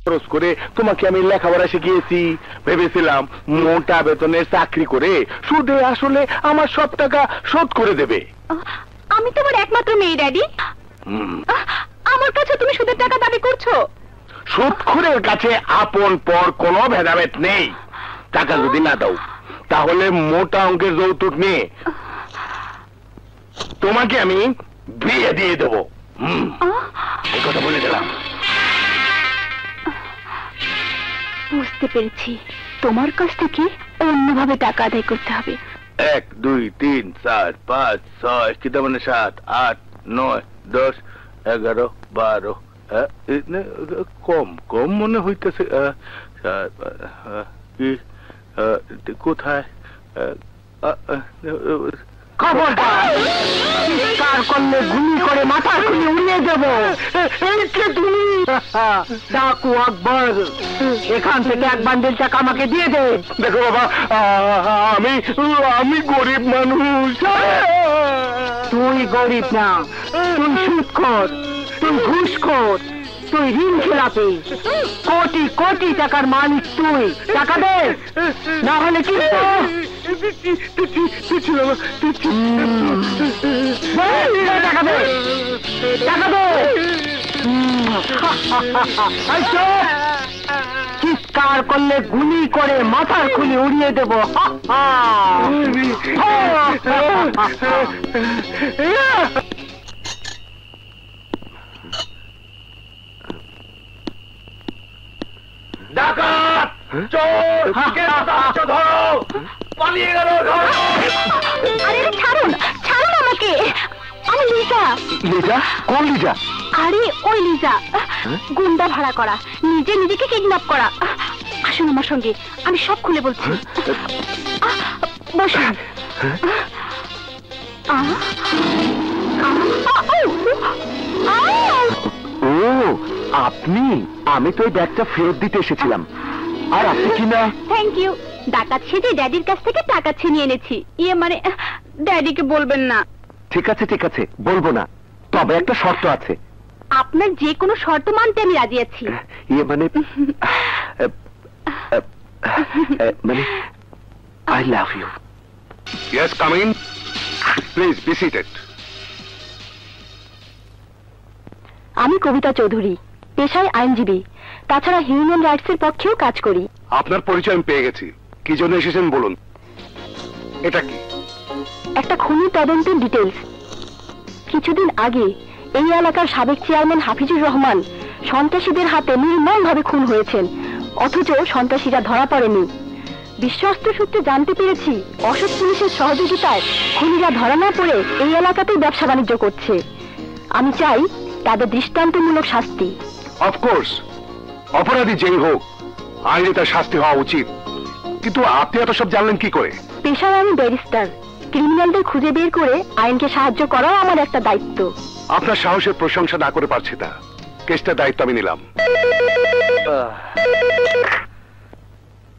খরচ করে তোমাকে আমি লেখাপড়া শিখিয়েছি, ভেবেছিলাম মোটা বেতনের চাকরি করে সুদে আসলে আমার সব টাকা শোধ করে দেবে। আমি তোমার একমাত্র মেয়ে ড্যাডি, আমার কাছে তুমি সুদের টাকা দাবি করছো? সুদখোরের কাছে আপন পর কোনো ভেদাভেদ নেই। টাকা যদি না দাও তাহলে মোটা অঙ্কের যৌতুক নিয়ে তোমাকে আমি বিয়ে দিয়ে দেবো। এই কথা বলে দিলাম। বুঝতে পেরেছি, তোমার কাছ থেকে অন্যভাবে টাকা আদায় করতে হবে। 1 2 3 4 5 6 কিটা মানে 7 8 9 10 11 12 কম কম মনে হইতেছে। কোথায় খবরদার, চিৎকার করলে গুলি করে মাথা খুলে উড়িয়ে দেব। তুমি ডাকু আকবর, এখান থেকে 1 বান্ডিল টাকা আমাকে দিয়ে দে। দেখো বাবা, আমি গরিব মানুষ। তুই গরিব না, তুই সুদখোর, তুই ঘুষখোর, তুই ঋণ খেলাপি, কোটি কোটি টাকার মালিক তুই। টাকা দে, না হলে কি টাকা দে, টাকা দে। চিৎকার করলে গুলি করে মাথার খুলি উড়িয়ে দেব। ডাকাত, চোর, ধরো, পালিয়ে গেল। আরে ছাড়ুন, ছাড়ুন আমাকে, আমি লিজা। লিজা? কোন লিজা? আরে ওই লিজা, গুন্ডা ভাড়া করা, নিজে নিজেকে কিডন্যাপ করা। আসুন আমার সঙ্গে, আমি সব খুলে বলছি। বসুন। ও আপনি? আমি তো এই ব্যাগটা ফেরত দিতে এসেছিলাম। আর আপনি কি না? Thank you. ডাকাত সেজে ড্যাডির কাছ থেকে টাকা ছিনিয়ে এনেছি। মানে ড্যাডিকে বলবেন না। ঠিক আছে ঠিক আছে, বলবো না, তবে একটা শর্ত আছে। আপনার যে কোনো শর্ত মানতে আমি রাজি আছি। মানে I love you. Yes, come in. Please be seated. আমি কবিতা চৌধুরী, পেশায় আইনজীবী, তাছাড়া হিউম্যান রাইটস এর পক্ষেও কাজ করি। আপনার পরিচয় আমি পেয়ে গেছি, কি জন্য এসেছেন বলুন। এটা কি? একটা খুনি তদন্তের ডিটেইলস। কিছুদিন আগে এই এলাকার সাবেক চেয়ারম্যান হাফিজুর রহমান সন্ত্রাসীদের হাতে নির্মমভাবে খুন হয়েছেন, অথচ সন্ত্রাসীরা ধরা পড়েনি। বিশ্বস্ত সূত্রে জানতে পেরেছি অসৎ পুলিশের সহযোগিতায় খুনিরা ধরা না পড়ে এই এলাকাতেই ব্যবসা বাণিজ্য করছে। আমি চাই তাদের দৃষ্টান্তমূলক শাস্তি। অফকোর্স, অপরাধী যেই হোক আইনে তার শাস্তি হওয়া উচিত, কিন্তু আপনি এত সব জানলেন কি করে? পেশায় আমি ব্যারিস্টার, ক্রিমিনালদের খুঁজে বের করে আইনকে সাহায্য করাও আমার একটা দায়িত্ব। আপনার সাহসের প্রশংসা না করে পারছি না, কেসটার দায়িত্ব আমি নিলাম।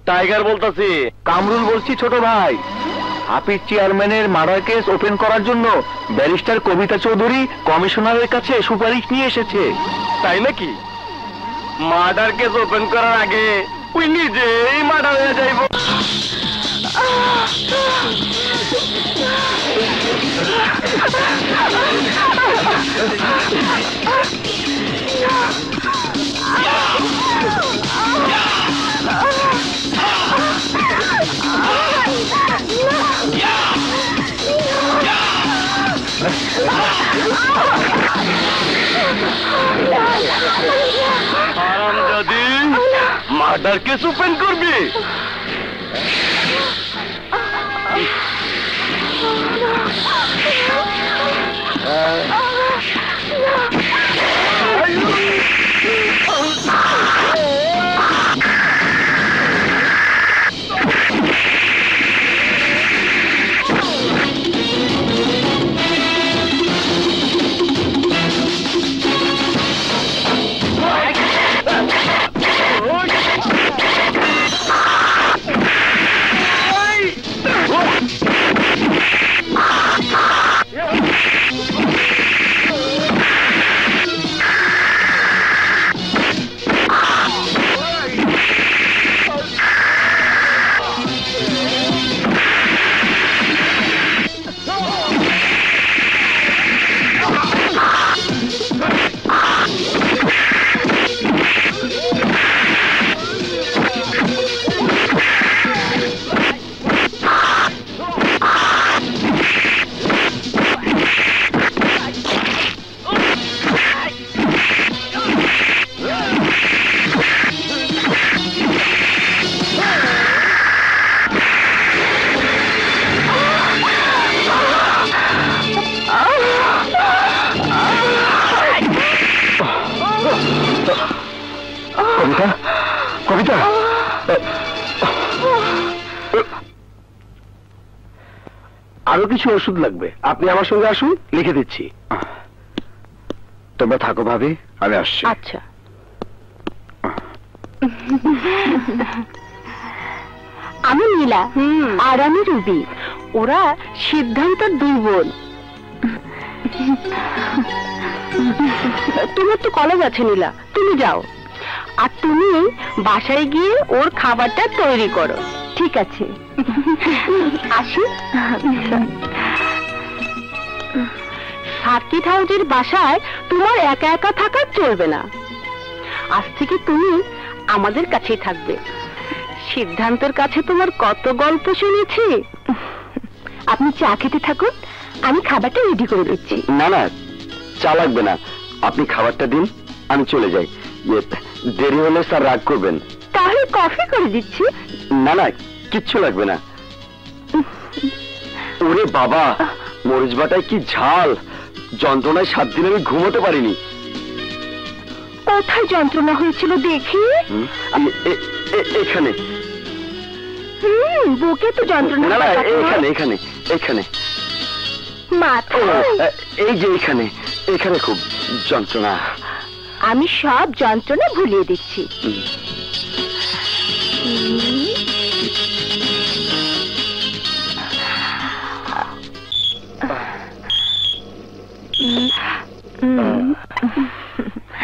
টাইগার বলতাছি। কামরুল বলছি ছোট ভাই। হাফিজ চেয়ারম্যানের মার্ডার কেস ওপেন করার জন্য ব্যারিস্টার কবিতা চৌধুরী কমিশনারের কাছে সুপারিশ নিয়ে এসেছে। তাই নাকি? মার্ডার কেস ওপেন করার আগে ওই নিজেই মার্ডার হয়ে যাইব। হারামজাদি, মার্ডার কেস ওপেন করবি? কবিতা, আরো কিছু ওষুধ লাগবে, আপনি আমার সঙ্গে আসুন, লিখে দিচ্ছি। তোমরা থাকো ভাবি, আমি আসছি। আচ্ছা। আমি নীলা, আর আমি রুবি। ওরা সিদ্ধান্তর দুই বোন। তোমার তো কলেজ আছে নীলা, তুমি যাও, আর তুমি বাসায় গিয়ে ওর খাবারটা তৈরি করো। ঠিক আছে, আসি। সার্কিট হাউসের বাসায় তোমার একা একা থাকা চলবে না। আজ থেকে তুমি আমাদের কাছেই থাকবে। সিদ্ধান্তর কাছে তোমার কত গল্প শুনেছি। আপনি চা খেতে থাকুন, আমি খাবারটা রেডি করে দিচ্ছি। না না, চা লাগবে না, আপনি খাবারটা দিন, আমি চলে যাই। দেরি হলে স্যার রাগ করবেন। তাহলে কফি করে দিচ্ছি। না না, কিচ্ছু লাগবে না। ওরে বাবা, মরিচ বাটায় কি ঝাল! যন্ত্রণায় 7 দিন আমি ঘুমোতে পারিনি। কোথায় যন্ত্রণা হয়েছিল দেখি? এখানে। বুকে তো যন্ত্রণা। না না, এখানে এখানে এখানে। মাথা? এই যে এখানে, এখানে খুব যন্ত্রণা। আমি সব যন্ত্রণা ভুলিয়ে দিচ্ছি।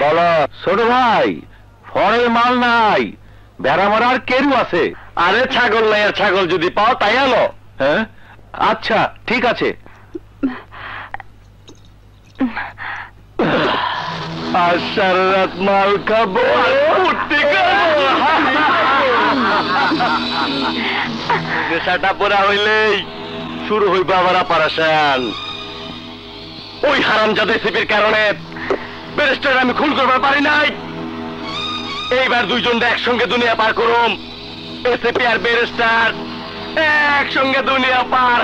বলো ছোট ভাই, ফরের মাল নাই, বেড়া মারার কেরু আছে? আরে ছাগল নাই, আর ছাগল যদি পাও তাই আলো। হ্যাঁ আচ্ছা ঠিক আছে। আর সারা রাত মাল খাবো, নেশাটা পুরা হইলেই শুরু হইবে আবার অপারেশন। ওই হারামজাদা সিপির কারণে ব্যারিস্টার আমি খুন করবার পারি নাই। এইবার দুইজন একসঙ্গে দুনিয়া পার করুম। এসিপি আর ব্যারিস্টার একসঙ্গে দুনিয়া পার।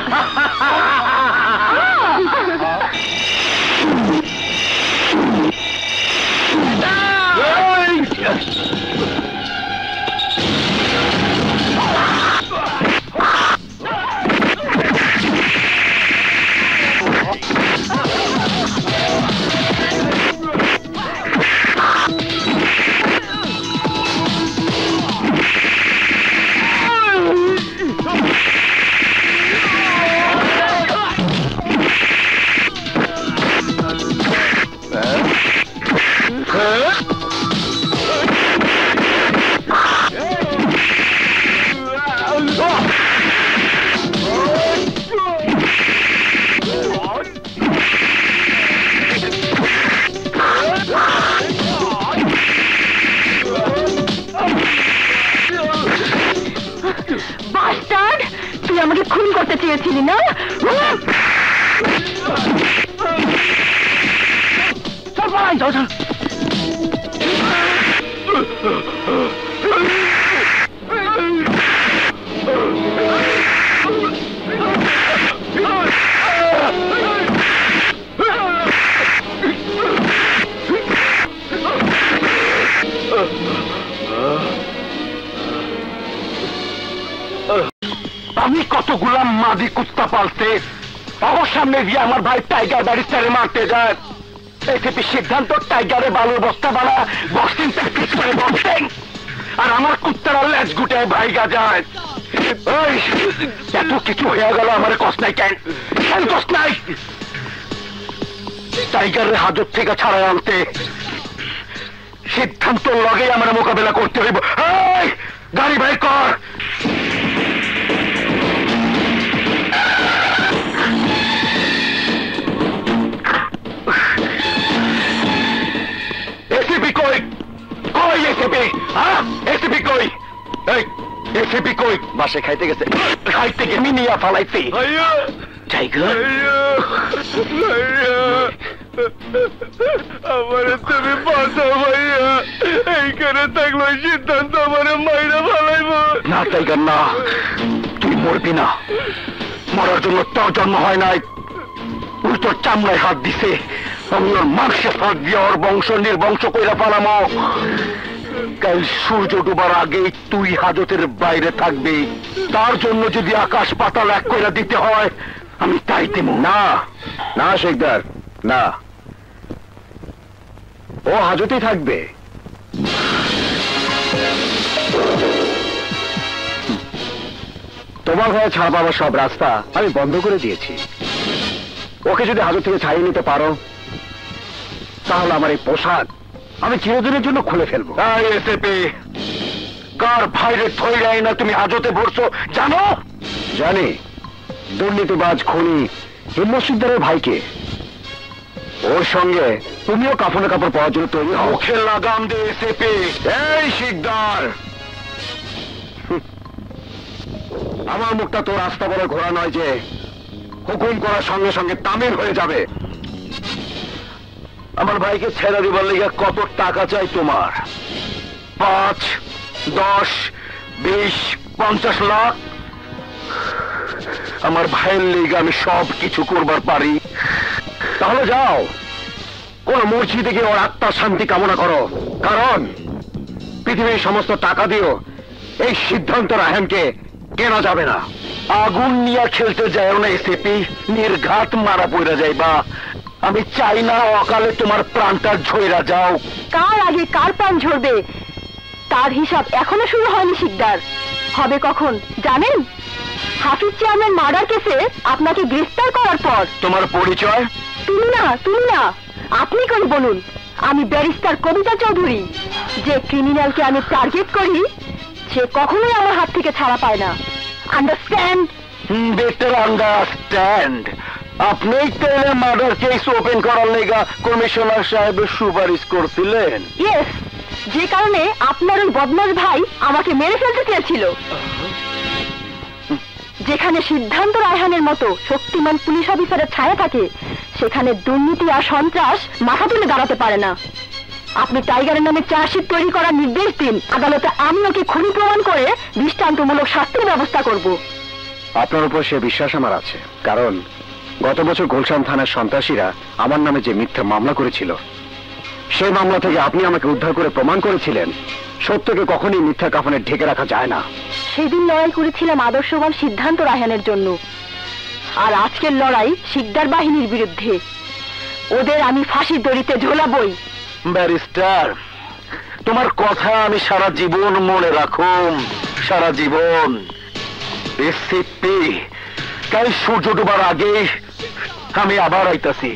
বাস্টার্ড, তুই আমাকে খুন করতে চেয়েছিলি না? আমি কতগুলা মাদি কুত্তা পালতে, আমার সামনে গিয়ে আমার ভাই টাইগার ব্যারিস্টারে মারতে যায়। এসিপি সিদ্ধান্ত টাইগারে বালুর বস্তা বানা বক্সিং প্র্যাকটিস করে বক্সিং, আর আমার কুত্তারা লেজ গুটে ভাইগা যায়। এত কিছু হয়ে গেল, আমার কষ্ট নাই কেন? কষ্ট নাই? টাইগারের হাজত থেকে ছাড়াই আনতে সিদ্ধান্ত লগে আমার মোকাবেলা করতে হইব। গাড়ি বাই কর। এসিপি কই? কই এসিপি? হ্যাঁ এসিপি কই? এই এসিপি কই? বাসে খাইতে গেছে। খাইতে গিয়ে মিনিয়া ফালাইছি। টাইগার, আমারে তুমি বাঁচাও ভাইয়া, এইখানে থাকলো সিদ্ধান্ত আমারে মাইরা ফালাইব। না টাইগার না, তুই মরবি না। মরার জন্য তোর জন্ম হয় নাই। উল্টো চামড়ায় হাত দিছে, আমি ওর মাংসে ফাঁক দিয়ে ওর বংশ নির্বংশ কইরা পালামো। কাল সূর্য ডোবার আগেই তুই হাজতের বাইরে থাকবি। তার জন্য যদি আকাশ পাতাল এক করে দিতে হয় আমি তাই দেব। না না শেখদার, না, ও হাজতেই থাকবে। তোমার ঘরে ছাড়া পাওয়ার সব রাস্তা আমি বন্ধ করে দিয়েছি। ওকে যদি হাজত থেকে ছাড়িয়ে নিতে পারো তাহলে আমার এই পোশাক আমি চিরদিনের জন্য খুলে ফেলবো। কার ভাইরে ধৈরাই না তুমি হাজতে ভরছো জানো? জানি, দুর্নীতিবাজ খুনি হিম্মত শিকদারের ভাইকে। ওর সঙ্গে তুমিও কাফনে কাপড় পাওয়ার জন্য তৈরি হও। মুখে লাগাম দে এসএপি। এই শিকদার, আমার মুখটা তোর রাস্তা বলে ঘোরা নয় যে হুকুম করার সঙ্গে সঙ্গে তামিল হয়ে যাবে। আমার ভাইকে ছেড়ে দিবার লেগে কত টাকা চাই তোমার? 5, 10, 20, 50 লাখ? আমার ভাইয়ের লেগে আমি সব কিছু করবার পারি। তাহলে যাও কোন মসজিদে গিয়ে ওর আত্মার শান্তি কামনা করো, কারণ পৃথিবীর সমস্ত টাকা দিয়েও এই সিদ্ধান্ত রায়হানকে কেনা যাবে না। আগুন নিয়ে খেলতে যায় না এসএপি, নির্ঘাত মারা পড়ে যাইবা। আমি চাই না অকালে তোমার প্রাণটা ঝইরা যাও। কার আগে কার প্রাণ ঝরবে তার হিসাব এখনো শুরু হয়নি শিকদার। হবে কখন জানেন? হাফিজ চেয়ারম্যান মার্ডার কেসে আপনাকে গ্রেফতার করার পর। তোমার পরিচয়? তুমি না, আপনি করে বলুন। আমি ব্যারিস্টার কবিতা চৌধুরী। যে ক্রিমিনালকে আমি টার্গেট করি সে কখনোই আমার হাত থেকে ছাড়া পায় না। আন্ডারস্ট্যান্ড? Better understand. আপনি তাহলে মার্ডার কেস ওপেন করার লেগা কমিশনার সাহেবের সুপারিশ করছিলেন? ইয়েস, যে কারণে আপনার ওই বদমাশ ভাই আমাকে মেরে ফেলতে চেয়েছিল। যেখানে সিদ্ধান্ত রায়হানের মতো শক্তিমান পুলিশ অফিসারের ছায়া থাকে সেখানে দুর্নীতি আর সন্ত্রাস মাথা তুলে দাঁড়াতে পারে না। আপনি টাইগারের নামে চার্জশিট তৈরি করার নির্দেশ দিন। আদালতে আমি ওকে খুনি প্রমাণ করে দৃষ্টান্তমূলক শাস্তির ব্যবস্থা করব। আপনার উপর সে বিশ্বাস আমার আছে, কারণ গত বছর গুলশান থানার সন্ত্রাসীরা আমার নামে যে মিথ্যা মামলা করেছিল সেই মামলা থেকে আপনি আমাকে উদ্ধার করে প্রমাণ করেছিলেন সত্যকে কখনই মিথ্যা কাফনে ঢেকে রাখা যায় না। সেদিন লড়াই করেছিলাম আদর্শবান সিদ্ধান্ত রায়হানের জন্য, আর আজকের লড়াই শিকদার বাহিনীর বিরুদ্ধে। ওদের আমি ফাঁসির দড়িতে ঝোলাবই। ব্যারিস্টার, তোমার কথা আমি সারা জীবন মনে রাখুম, সারা জীবন। এসিপি, কাল সূর্য ডোবার আগে আমি আবার আইতাছি।